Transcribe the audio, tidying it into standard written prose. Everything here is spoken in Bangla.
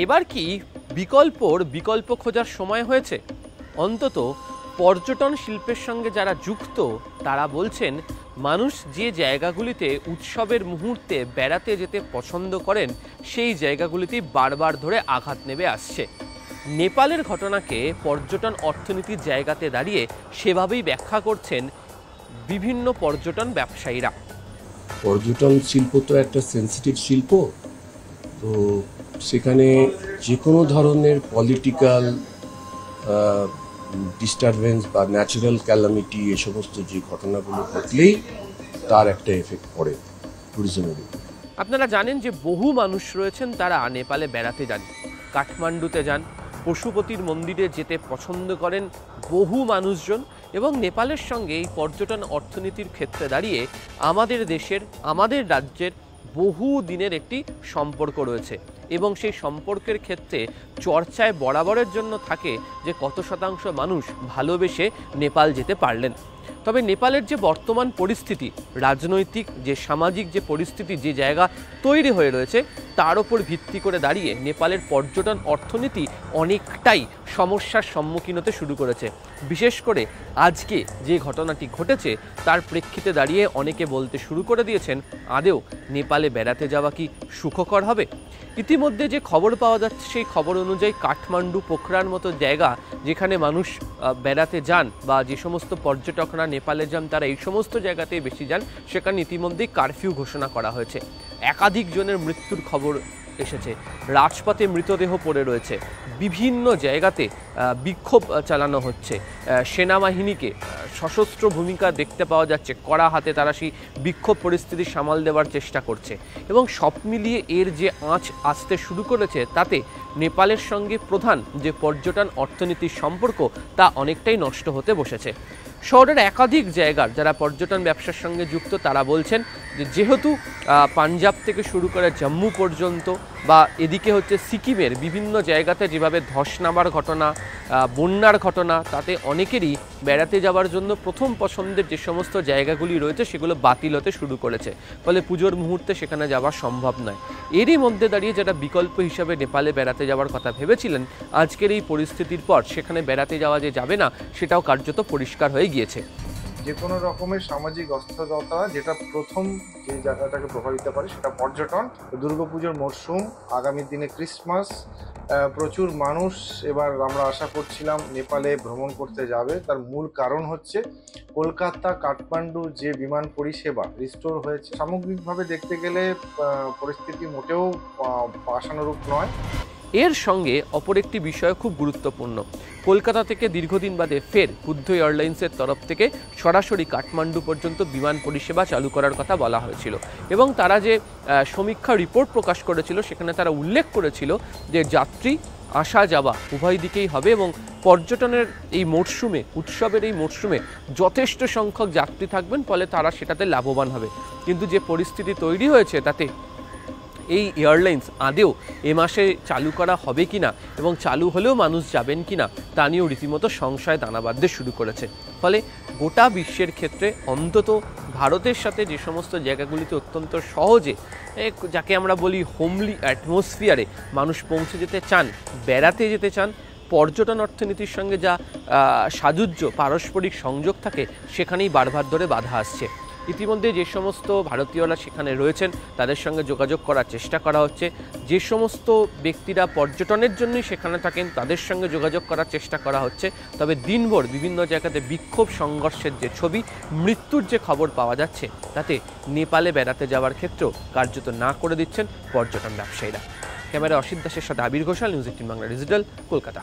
এবার কি বিকল্প খোঁজার সময় হয়েছে? অন্তত পর্যটন শিল্পের সঙ্গে যারা যুক্ত তারা বলছেন মানুষ যে জায়গাগুলিতে উৎসবের মুহূর্তে বেড়াতে যেতে পছন্দ করেন সেই জায়গাগুলিতেই বারবার ধরে আঘাত নেমে আসছে। নেপালের ঘটনাকে পর্যটন অর্থনীতির জায়গাতে দাঁড়িয়ে সেভাবেই ব্যাখ্যা করছেন বিভিন্ন পর্যটন ব্যবসায়ীরা। পর্যটন শিল্প তো একটা সেন্সিটিভ শিল্প, তো সেখানে যে কোনো ধরনের পলিটিক্যাল ডিস্টারবেন্স বা ন্যাচারাল ক্যালামিটি এ সমস্ত যে ঘটনাগুলো ঘটলেই তার একটা এফেক্ট পড়ে ট্যুরিজমের উপর। আপনারা জানেন যে বহু মানুষ রয়েছেন তারা নেপালে বেড়াতে যান, কাঠমান্ডুতে যান, পশুপতির মন্দিরে যেতে পছন্দ করেন বহু মানুষজন। এবং নেপালের সঙ্গে এই পর্যটন অর্থনীতির ক্ষেত্রে দাঁড়িয়ে আমাদের দেশের, আমাদের রাজ্যের বহু দিনের একটি সম্পর্ক রয়েছে এবং সেই সম্পর্কের ক্ষেত্রে চর্চায় বরাবরের জন্য থাকে যে কত শতাংশ মানুষ ভালোবেসে নেপাল যেতে পারলেন। তবে নেপালের যে বর্তমান পরিস্থিতি, রাজনৈতিক যে সামাজিক যে পরিস্থিতি যে জায়গা তৈরি হয়ে রয়েছে তার উপর ভিত্তি করে দাঁড়িয়ে নেপালের পর্যটন অর্থনীতি অনেকটাই সমস্যার সম্মুখীন হতে শুরু করেছে। বিশেষ করে আজকে যে ঘটনাটি ঘটেছে তার প্রেক্ষিতে দাঁড়িয়ে অনেকে বলতে শুরু করে দিয়েছেন আদৌ নেপালে বেড়াতে যাওয়া কি সুখকর হবে। ইতিমধ্যে যে খবর পাওয়া যাচ্ছে সেই খবর অনুযায়ী কাঠমান্ডু, পোখরার মতো জায়গা যেখানে মানুষ বেড়াতে যান বা যে সমস্ত পর্যটকরা নেপালে যান তারা এই সমস্ত জায়গাতেই বেশি যান, সেখানে ইতিমধ্যেই কারফিউ ঘোষণা করা হয়েছে। একাধিক জনের মৃত্যুর খবর এসেছে, রাজপথে মৃতদেহ পড়ে রয়েছে, বিভিন্ন জায়গাতে বিক্ষোভ চালানো হচ্ছে, সেনাবাহিনীকে সশস্ত্র ভূমিকা দেখতে পাওয়া যাচ্ছে, কড়া হাতে তারা সেই বিক্ষোভ পরিস্থিতি সামাল দেওয়ার চেষ্টা করছে। এবং সব মিলিয়ে এর যে আঁচ আসতে শুরু করেছে তাতে নেপালের সঙ্গে প্রধান যে পর্যটন অর্থনীতির সম্পর্ক তা অনেকটাই নষ্ট হতে বসেছে। শহরের একাধিক জায়গার যারা পর্যটন ব্যবসার সঙ্গে যুক্ত তারা বলছেন যে যেহেতু পাঞ্জাব থেকে শুরু করে জম্মু পর্যন্ত বা এদিকে হচ্ছে সিকিমের বিভিন্ন জায়গাতে যেভাবে ধস নামার ঘটনা, বন্যার ঘটনা, তাতে অনেকেরই বেড়াতে যাওয়ার জন্য প্রথম পছন্দের যে সমস্ত জায়গাগুলি রয়েছে সেগুলো বাতিল হতে শুরু করেছে, ফলে পুজোর মুহূর্তে সেখানে যাওয়া সম্ভব নয়। এরই মধ্যে দাঁড়িয়ে যারা বিকল্প হিসাবে নেপালে বেড়াতে যাওয়ার কথা ভেবেছিলেন আজকের এই পরিস্থিতির পর সেখানে বেড়াতে যাওয়া যে যাবে না সেটাও কার্যত পরিষ্কার হয়ে গিয়েছে। যে কোনো রকমের সামাজিক অস্থিরতা যেটা প্রথম যে জায়গাটাকে প্রভাবিত করে সেটা পর্যটন। দুর্গাপুজোর মরশুম, আগামী দিনে ক্রিসমাস, প্রচুর মানুষ এবার আমরা আশা করছিলাম নেপালে ভ্রমণ করতে যাবে। তার মূল কারণ হচ্ছে কলকাতা কাঠমান্ডু যে বিমান পরিষেবা রিস্টোর হয়েছে। সামগ্রিকভাবে দেখতে গেলে পরিস্থিতি মোটেও আশানুরূপ নয়। এর সঙ্গে অপর একটি বিষয় খুব গুরুত্বপূর্ণ, কলকাতা থেকে দীর্ঘদিন বাদে ফের বুদ্ধ এয়ারলাইন্সের তরফ থেকে সরাসরি কাঠমান্ডু পর্যন্ত বিমান পরিষেবা চালু করার কথা বলা হয়েছিল এবং তারা যে সমীক্ষা রিপোর্ট প্রকাশ করেছিল সেখানে তারা উল্লেখ করেছিল যে যাত্রী আসা যাওয়া উভয় দিকেই হবে এবং পর্যটনের এই মরশুমে, উৎসবের এই মরশুমে যথেষ্ট সংখ্যক যাত্রী থাকবেন, ফলে তারা সেটাতে লাভবান হবে। কিন্তু যে পরিস্থিতি তৈরি হয়েছে তাতে এই এয়ারলাইন্স আদেও এ মাসে চালু করা হবে কিনা এবং চালু হলেও মানুষ যাবেন কিনা তা নিয়েও রীতিমতো সংশয় দানা বাঁধতে শুরু করেছে। ফলে গোটা বিশ্বের ক্ষেত্রে অন্তত ভারতের সাথে যে সমস্ত জায়গাগুলিতে অত্যন্ত সহজে, যাকে আমরা বলি হোমলি অ্যাটমসফিয়ারে মানুষ পৌঁছে যেতে চান, বেড়াতে যেতে চান, পর্যটন অর্থনীতির সঙ্গে যা সাযুজ্য পারস্পরিক সংযোগ থাকে সেখানেই বারবার ধরে বাধা আসছে। ইতিমধ্যে যে সমস্ত ভারতীয়রা সেখানে রয়েছেন তাদের সঙ্গে যোগাযোগ করার চেষ্টা করা হচ্ছে, যে সমস্ত ব্যক্তিরা পর্যটনের জন্যই সেখানে থাকেন তাদের সঙ্গে যোগাযোগ করার চেষ্টা করা হচ্ছে। তবে দিনভর বিভিন্ন জায়গাতে বিক্ষোভ সংঘর্ষের যে ছবি, মৃত্যুর যে খবর পাওয়া যাচ্ছে তাতে নেপালে বেড়াতে যাওয়ার ক্ষেত্রেও কার্যত না করে দিচ্ছেন পর্যটন ব্যবসায়ীরা। ক্যামেরা অসিত দাসের সাথে আবির ঘোষাল, নিউজ 18 বাংলা ডিজিটাল, কলকাতা।